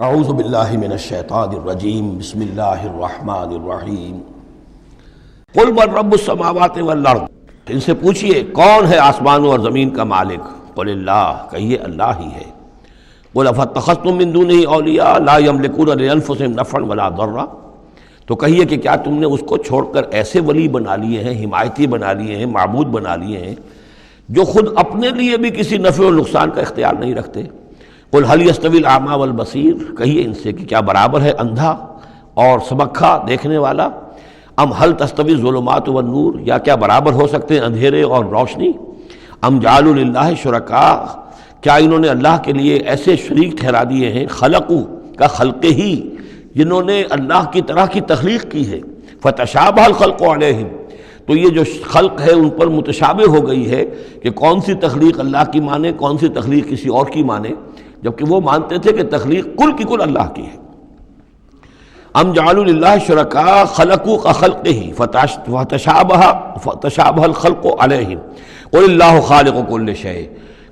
اعوذ باللہ من الشیطان الرجیم بسم اللہ الرحمن الرحیم قل من رب السماوات والارض، ان سے پوچھئے کون ہے آسمانوں اور زمین کا مالک؟ قل اللہ، کہیے اللہ ہی ہے۔ قل افاتخذتم من دونہ اولیاء لا یملکون لانفسہم نفعا ولا ضرا، تو کہیے کہ کیا تم نے اس کو چھوڑ کر ایسے ولی بنا لیے ہیں، حمایتی بنا لیے ہیں، معبود بنا لیے ہیں جو خود اپنے لیے بھی کسی نفع و نقصان کا اختیار نہیں رکھتے؟ قل هل يستوي الاعمى والبصير، کہیے ان سے کہ کیا برابر ہے اندھا اور سمکھا دیکھنے والا؟ ام هل تستوي الظلمات والنور، یا کیا برابر ہو سکتے ہیں اندھیرے اور روشنی؟ ام جعلوا للہ شرکاء، کیا انہوں نے اللہ کے لیے ایسے شریک ٹھہرا دیے ہیں؟ خلقوا کا خلق ہی، جنہوں نے اللہ کی طرح کی تخلیق کی ہے۔ فتشابہ الخلق علیہم، تو یہ جو خلق ہے ان پر متشابہ ہو گئی ہے کہ کون سی تخلیق اللہ کی مانے، کون سی تخلیق کسی اور کی مانے، جبکہ وہ مانتے تھے کہ تخلیق کل کی کل اللہ کی ہے۔ ام جعلوا للہ شرکاء خلقوا كخلقہ فتشابہ الخلق علیہم قل اللہ خالق کل شیء،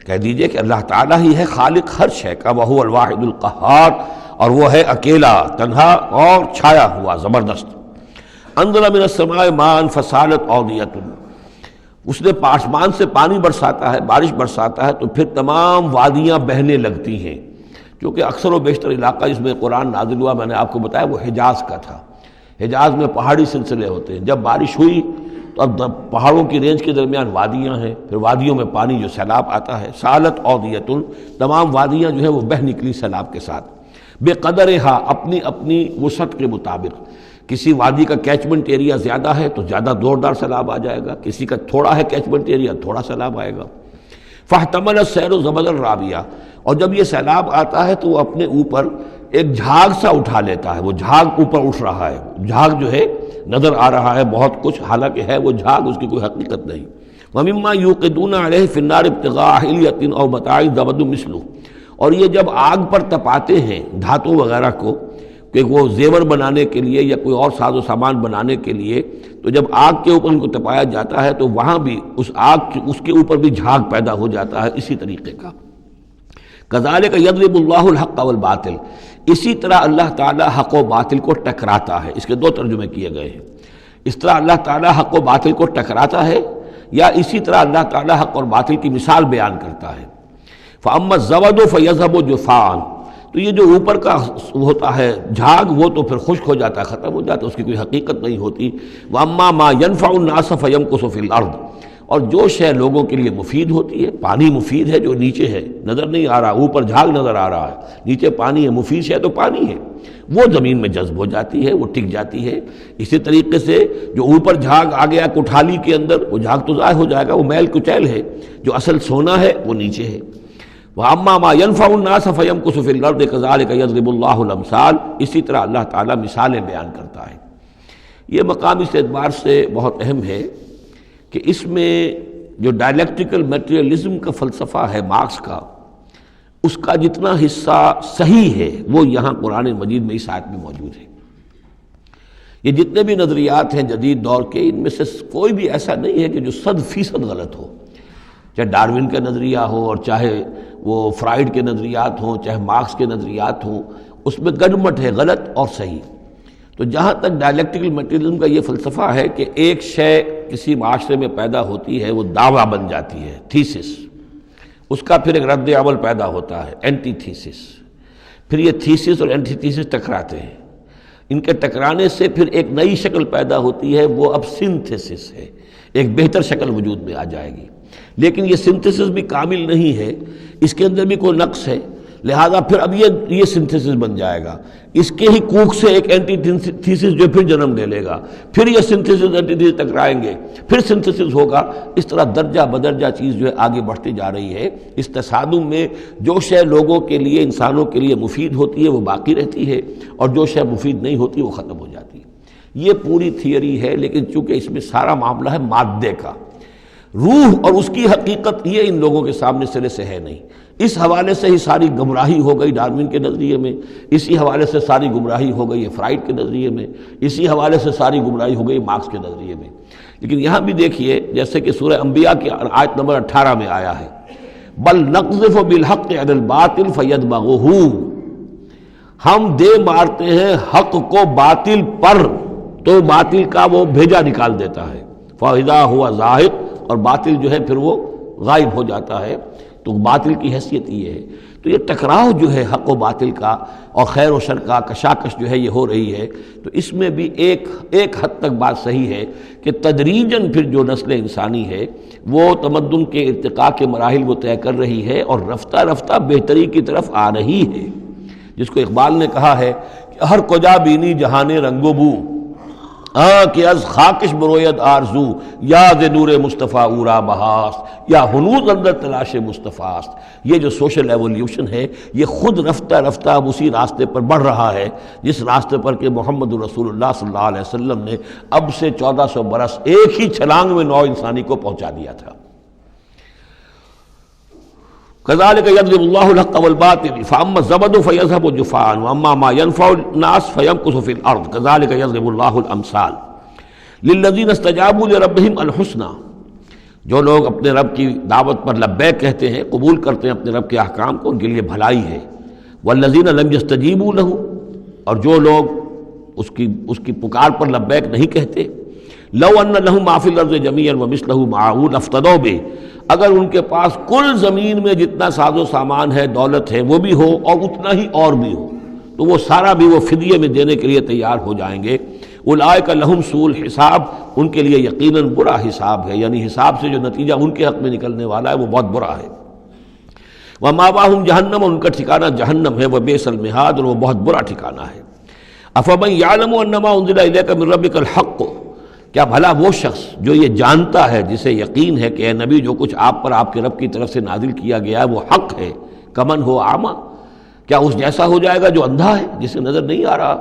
کہہ دیجئے کہ اللہ تعالیٰ ہی ہے خالق ہر شے کا، وہو الواحد القہار، اور وہ ہے اکیلا، تنہا اور چھایا ہوا زبردست۔ انزل من السماء ماء فسالت اودیۃ، اس نے آسمان سے پانی برساتا ہے، بارش برساتا ہے تو پھر تمام وادیاں بہنے لگتی ہیں، کیونکہ اکثر و بیشتر علاقہ جس میں قرآن نازل ہوا میں نے آپ کو بتایا وہ حجاز کا تھا۔ حجاز میں پہاڑی سلسلے ہوتے ہیں، جب بارش ہوئی تو اب پہاڑوں کی رینج کے درمیان وادیاں ہیں، پھر وادیوں میں پانی جو سیلاب آتا ہے، سالت اودیۃ، تمام وادیاں جو ہیں وہ بہہ نکلی سیلاب کے ساتھ، بے قدرہا، اپنی اپنی وسعت کے مطابق۔ کسی وادی کا کیچمنٹ ایریا زیادہ ہے تو زیادہ زوردار سیلاب آ جائے گا، کسی کا تھوڑا ہے کیچمنٹ ایریا، تھوڑا سیلاب آئے گا۔ فاحتمل السیل زبدا رابیہ، اور جب یہ سیلاب آتا ہے تو وہ اپنے اوپر ایک جھاگ سا اٹھا لیتا ہے، وہ جھاگ اوپر اٹھ رہا ہے، جھاگ جو ہے نظر آ رہا ہے بہت کچھ، حالانکہ ہے وہ جھاگ، اس کی کوئی حقیقت نہیں۔ وَمِمَّا يُوقِدُونَ عَلَيْهِ فِي النَّارِ ابْتِغَاءَ حِلْيَةٍ أَوْ مَتَاعٍ زَبَدٌ مِثْلُهُ، اور یہ جب آگ پر تپاتے ہیں دھاتوں وغیرہ کو کہ وہ زیور بنانے کے لیے یا کوئی اور ساز و سامان بنانے کے لیے، تو جب آگ کے اوپر ان کو تپایا جاتا ہے تو وہاں بھی اس کے اوپر بھی جھاگ پیدا ہو جاتا ہے اسی طریقے کا۔ کذالک یضرب اللہ الحق والباطل، اسی طرح اللہ تعالیٰ حق و باطل کو ٹکراتا ہے۔ اس کے دو ترجمے کیے گئے ہیں، اس طرح اللہ تعالیٰ حق و باطل کو ٹکراتا ہے، یا اسی طرح اللہ تعالیٰ حق اور باطل کی مثال بیان کرتا ہے۔ فاما الزبد فیذهب جفاء، تو یہ جو اوپر کا ہوتا ہے جھاگ وہ تو پھر خشک ہو جاتا ہے، ختم ہو جاتا ہے، اس کی کوئی حقیقت نہیں ہوتی۔ واما ما ينفع الناس فيمكث في الارض، اور جو شے لوگوں کے لیے مفید ہوتی ہے، پانی مفید ہے جو نیچے ہے نظر نہیں آ رہا، اوپر جھاگ نظر آ رہا ہے، نیچے پانی ہے، مفید شے تو پانی ہے، وہ زمین میں جذب ہو جاتی ہے، وہ ٹک جاتی ہے۔ اسی طریقے سے جو اوپر جھاگ آ گیا کوٹھالی کے اندر، وہ جھاگ تو ضائع ہو جائے گا، وہ میل کچیل ہے، جو اصل سونا ہے وہ نیچے ہے۔ وَأَمَّا مَا يَنْفَعُ النَّاسَ فَيَمْكُثُ فِي الْأَرْضِ كَذَلِكَ يَضْرِبُ اللَّهُ الْأَمْثَالَ، اسی طرح اللہ تعالیٰ مثالیں بیان کرتا ہے۔ یہ مقام اس اعتبار سے بہت اہم ہے کہ اس میں جو ڈائلیکٹیکل میٹریلزم کا فلسفہ ہے مارکس کا، اس کا جتنا حصہ صحیح ہے وہ یہاں قرآن مجید میں اس آیت میں موجود ہے۔ یہ جتنے بھی نظریات ہیں جدید دور کے، ان میں سے کوئی بھی ایسا نہیں ہے کہ جو 100% غلط ہو، چاہے ڈاروین کا نظریہ ہو اور چاہے وہ فرائیڈ کے نظریات ہوں، چاہے مارکس کے نظریات ہوں، اس میں گڈمٹ ہے غلط اور صحیح۔ تو جہاں تک ڈائلیکٹیکل میٹریلزم کا یہ فلسفہ ہے کہ ایک شے کسی معاشرے میں پیدا ہوتی ہے، وہ دعویٰ بن جاتی ہے، تھیسس، اس کا پھر ایک رد عمل پیدا ہوتا ہے، اینٹی تھیسس، پھر یہ تھیسس اور اینٹی تھیسس ٹکراتے ہیں، ان کے ٹکرانے سے پھر ایک نئی شکل پیدا ہوتی ہے، وہ اب سنتھسس ہے، ایک بہتر شکل وجود میں آ جائے گی۔ لیکن یہ سنتھسس بھی کامل نہیں ہے، اس کے اندر بھی کوئی نقص ہے، لہذا پھر اب یہ سنتھسس بن جائے گا، اس کے ہی کوکھ سے ایک اینٹی تھیسس جو پھر جنم لے لے گا، پھر یہ سنتھسس اینٹی تھیسس ٹکرائیں گے، پھر سنتھسس ہوگا، اس طرح درجہ بدرجہ چیز جو ہے آگے بڑھتی جا رہی ہے۔ اس تصادم میں جو شے لوگوں کے لیے، انسانوں کے لیے مفید ہوتی ہے وہ باقی رہتی ہے، اور جو شے مفید نہیں ہوتی وہ ختم ہو جاتی ہے۔ یہ پوری تھیوری ہے، لیکن چونکہ اس میں سارا معاملہ ہے مادے کا، روح اور اس کی حقیقت یہ ان لوگوں کے سامنے سرے سے ہے نہیں۔ اس حوالے سے ہی ساری گمراہی ہو گئی ڈارون کے نظریے میں، اسی حوالے سے ساری گمراہی ہو گئی فرائیڈ کے نظریے میں، اسی حوالے سے ساری گمراہی ہو گئی مارکس کے نظریے میں۔ لیکن یہاں بھی دیکھیے جیسے کہ سورہ انبیاء کی آیت نمبر 18 میں آیا ہے، بل نقذف بالحق علی الباطل فیدمغہ، ہم دے مارتے ہیں حق کو باطل پر، تو باطل کا وہ بھیجا نکال دیتا ہے، فَإِذَا هُوَ زَاهِقٌ، اور باطل جو ہے پھر وہ غائب ہو جاتا ہے۔ تو باطل کی حیثیت یہ ہے۔ تو یہ ٹکراؤ جو ہے حق و باطل کا اور خیر و شر کا کشاکش جو ہے یہ ہو رہی ہے، تو اس میں بھی ایک حد تک بات صحیح ہے کہ تدریجاً پھر جو نسل انسانی ہے وہ تمدن کے ارتقاء کے مراحل وہ طے کر رہی ہے اور رفتہ رفتہ بہتری کی طرف آ رہی ہے، جس کو اقبال نے کہا ہے کہ ہر کجا بینی جہان رنگ و بو، کہ از خاکش بروید آرزو، یاد نور مصطفیٰ اورا بہاست، یا ہنوز اندر تلاش مصطفیٰ است۔ یہ جو سوشل ایولیوشن ہے یہ خود رفتہ رفتہ اب اسی راستے پر بڑھ رہا ہے جس راستے پر کہ محمد رسول اللہ صلی اللہ علیہ وسلم نے اب سے 1400 برس ایک ہی چھلانگ میں نوع انسانی کو پہنچا دیا تھا۔ كذلك يضرب الله الحق والباطل فاما الزبد فيذهب جفاء واما ما ينفع الناس فيمكث في الارض كذلك يضرب الله الامثال للذين استجابوا لربهم الحسنى، جو لوگ اپنے رب کی دعوت پر لبیک کہتے ہیں، قبول کرتے ہیں اپنے رب کے احکام کو، ان کے لیے بھلائی ہے۔ والذین لم يستجیبوا له، اور جو لوگ اس کی پکار پر لبیک نہیں کہتے، لو ان لهم ما في الارض جميعا ومثله معه لافتدوا به، اگر ان کے پاس کل زمین میں جتنا ساز و سامان ہے، دولت ہے، وہ بھی ہو اور اتنا ہی اور بھی ہو، تو وہ سارا بھی وہ فدیے میں دینے کے لیے تیار ہو جائیں گے۔ اولئک لہم سوء الحساب، ان کے لیے یقیناً برا حساب ہے، یعنی حساب سے جو نتیجہ ان کے حق میں نکلنے والا ہے وہ بہت برا ہے۔ ومأواہم جہنم، ان کا ٹھکانہ جہنم ہے، وبئس المہاد، اور وہ بہت برا ٹھکانہ ہے۔ افمن یعلم انما انزل الیک من ربک الحق، کیا بھلا وہ شخص جو یہ جانتا ہے، جسے یقین ہے کہ اے نبی جو کچھ آپ پر آپ کے رب کی طرف سے نازل کیا گیا ہے وہ حق ہے، کمن ہو اعمیٰ، کیا اس جیسا ہو جائے گا جو اندھا ہے، جسے نظر نہیں آ رہا۔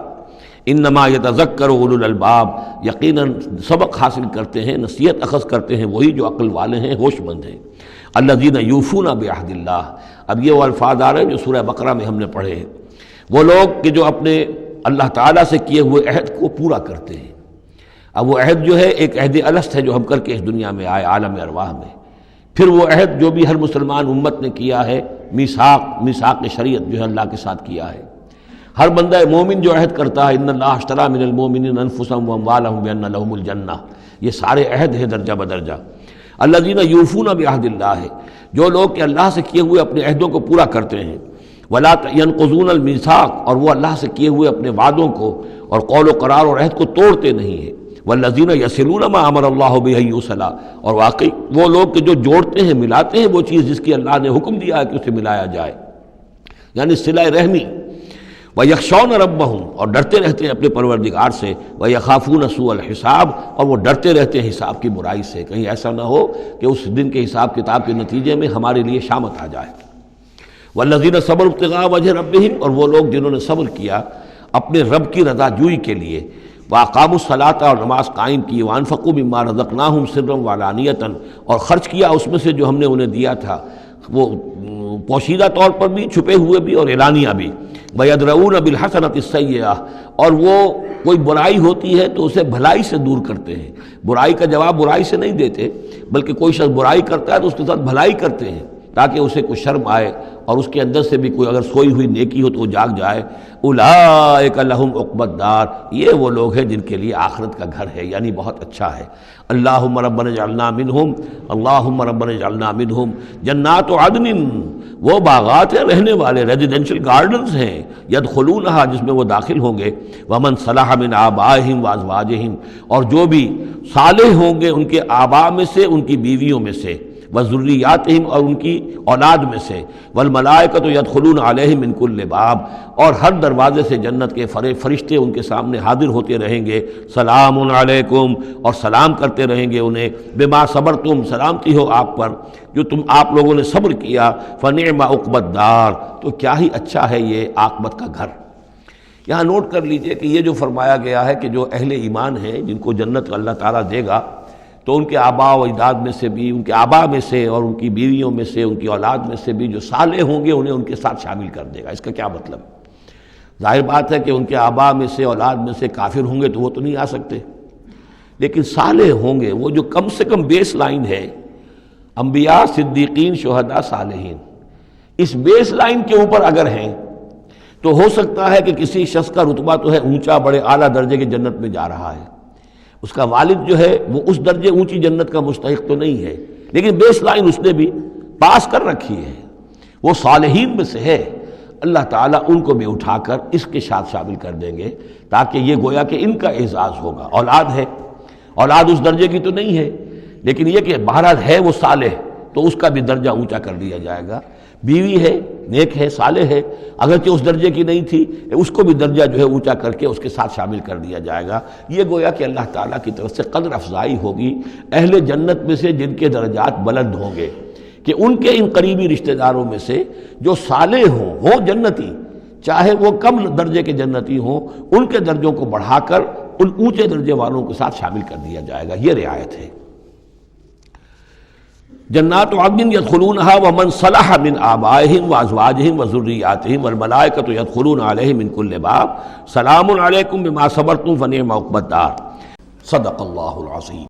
انما یتذکر اولو الالباب، یقیناً سبق حاصل کرتے ہیں، نصیحت اخذ کرتے ہیں وہی جو عقل والے ہیں، ہوش مند ہیں۔ الذین یوفون بعہد اللہ، اب یہ وہ الفاظ آ رہے ہیں جو سورہ بقرہ میں ہم نے پڑھے ہیں، وہ لوگ کہ جو اپنے اللہ تعالیٰ سے کیے ہوئے عہد کو پورا کرتے ہیں۔ اب وہ عہد جو ہے ایک عہد الست ہے جو ہم کر کے اس دنیا میں آئے عالم ارواح میں، پھر وہ عہد جو بھی ہر مسلمان امت نے کیا ہے، میثاق شریعت جو ہے اللہ کے ساتھ کیا ہے۔ ہر بندہ مومن جو عہد کرتا ہے، ان اللہ اشتری من المؤمنین انفسهم واموالهم بان لهم الجنہ، یہ سارے عہد ہیں درجہ بدرجہ۔ الذین یوفون بعہد اللہ، جو لوگ کہ اللہ سے کیے ہوئے اپنے عہدوں کو پورا کرتے ہیں، ولا ينقضون الميثاق، اور وہ اللہ سے کیے ہوئے اپنے وعدوں کو اور قول و قرار اور عہد کو توڑتے نہیں ہیں۔ والذین یصلون ما امر اللہ بہ ان یوصل، اور واقعی وہ لوگ کہ جو جوڑتے ہیں، ملاتے ہیں وہ چیز جس کی اللہ نے حکم دیا ہے کہ اسے ملایا جائے، یعنی صلہ رحمی۔ ویخشون ربہم، اور ڈرتے رہتے ہیں اپنے پروردگار سے۔ ویخافون سوء الحساب، اور وہ ڈرتے رہتے ہیں حساب کی برائی سے، کہیں ایسا نہ ہو کہ اس دن کے حساب کتاب کے نتیجے میں ہمارے لیے شامت آ جائے۔ والذین صبروا ابتغاء وجہ ربہم، اور وہ لوگ جنہوں نے صبر کیا اپنے رب کی رضا جوئی کے لیے، وَأَقَامُوا الصَّلَاةَ، اور نماز قائم کی، وَأَنفَقُوا مِمَّا رَزَقْنَاهُمْ سِرًّا وَعَلَانِيَةً، اور خرچ کیا اس میں سے جو ہم نے انہیں دیا تھا، وہ پوشیدہ طور پر بھی، چھپے ہوئے بھی اور اعلانیہ بھی۔ وَيَدْرَؤُونَ بِالْحَسَنَةِ السَّيِّئَةِ، اور وہ کوئی برائی ہوتی ہے تو اسے بھلائی سے دور کرتے ہیں، برائی کا جواب برائی سے نہیں دیتے، بلکہ کوئی شخص برائی کرتا ہے تو اس کے ساتھ بھلائی کرتے ہیں تاکہ اسے کوئی شرم آئے اور اس کے اندر سے بھی کوئی اگر سوئی ہوئی نیکی ہو تو وہ جاگ جائے۔ اولئک لہم عقبی الدار، یہ وہ لوگ ہیں جن کے لیے آخرت کا گھر ہے، یعنی بہت اچھا ہے۔ اللہم ربنا اجعلنا منہم، اللہم ربنا اجعلنا منہم۔ جنات عدن، وہ باغات ہیں رہنے والے، ریزیڈینشل گارڈنز ہیں، یدخلونہا، جس میں وہ داخل ہوں گے، ومن صلح من آبائہم وازواجہم، اور جو بھی صالح ہوں گے ان کے آباء میں سے، ان کی بیویوں میں سے، وذریاتہم، اور ان کی اولاد میں سے، والملائکۃ یدخلون علیہم من کل باب، اور ہر دروازے سے جنت کے فرشتے ان کے سامنے حاضر ہوتے رہیں گے، سلام علیکم، اور سلام کرتے رہیں گے انہیں، بما صبرتم، سلامتی ہو آپ پر جو آپ لوگوں نے صبر کیا، فنعم عقبی الدار، تو کیا ہی اچھا ہے یہ عاقبت کا گھر۔ یہاں نوٹ کر لیجئے کہ یہ جو فرمایا گیا ہے کہ جو اہل ایمان ہیں جن کو جنت اللہ تعالیٰ دے گا، تو ان کے آباء و اجداد میں سے بھی، ان کے آباء میں سے اور ان کی بیویوں میں سے، ان کی اولاد میں سے بھی جو صالح ہوں گے انہیں ان کے ساتھ شامل کر دے گا۔ اس کا کیا مطلب؟ ظاہر بات ہے کہ ان کے آباء میں سے، اولاد میں سے کافر ہوں گے تو وہ تو نہیں آ سکتے، لیکن صالح ہوں گے، وہ جو کم سے کم بیس لائن ہے، انبیاء، صدیقین، شہداء، صالحین، اس بیس لائن کے اوپر اگر ہیں تو ہو سکتا ہے کہ کسی شخص کا رتبہ تو ہے اونچا، بڑے اعلیٰ درجے کی جنت میں جا رہا ہے، اس کا والد جو ہے وہ اس درجے اونچی جنت کا مستحق تو نہیں ہے، لیکن بیس لائن اس نے بھی پاس کر رکھی ہے، وہ صالحین میں سے ہے، اللہ تعالیٰ ان کو بھی اٹھا کر اس کے ساتھ شامل کر دیں گے، تاکہ یہ گویا کہ ان کا اعزاز ہوگا۔ اولاد ہے، اولاد اس درجے کی تو نہیں ہے، لیکن یہ کہ بہرحال ہے وہ صالح، تو اس کا بھی درجہ اونچا کر دیا جائے گا۔ بیوی ہے، نیک ہے، صالح ہے، اگرچہ اس درجے کی نہیں تھی، اس کو بھی درجہ جو ہے اونچا کر کے اس کے ساتھ شامل کر دیا جائے گا۔ یہ گویا کہ اللہ تعالیٰ کی طرف سے قدر افزائی ہوگی اہل جنت میں سے جن کے درجات بلند ہوں گے، کہ ان کے ان قریبی رشتہ داروں میں سے جو صالح ہوں وہ جنتی، چاہے وہ کم درجے کے جنتی ہوں، ان کے درجوں کو بڑھا کر ان اونچے درجے والوں کے ساتھ شامل کر دیا جائے گا۔ یہ رعایت ہے۔ جنات عدن يدخلونها ومن صلح من آبائهم وازواجهم وذرياتهم والملائكة يدخلون عليهم من كل باب سلام عليكم بما صبرتم فنعم عقبى الدار۔ صدق اللہ العظیم۔